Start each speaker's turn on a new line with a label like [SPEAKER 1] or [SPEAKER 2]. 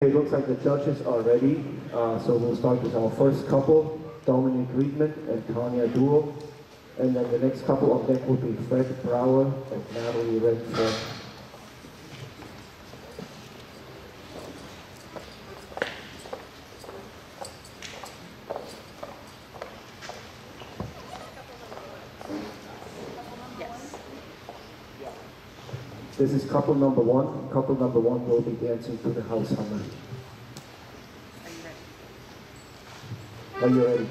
[SPEAKER 1] It looks like the judges are ready, so we'll start with our first couple, Dominic Riedman and Tanya Duo. And then the next couple on deck will be Fred Brower and Natalie Redford. This is couple number one. Couple number one will be dancing to the house hammer.
[SPEAKER 2] Are you ready?
[SPEAKER 1] Are you ready?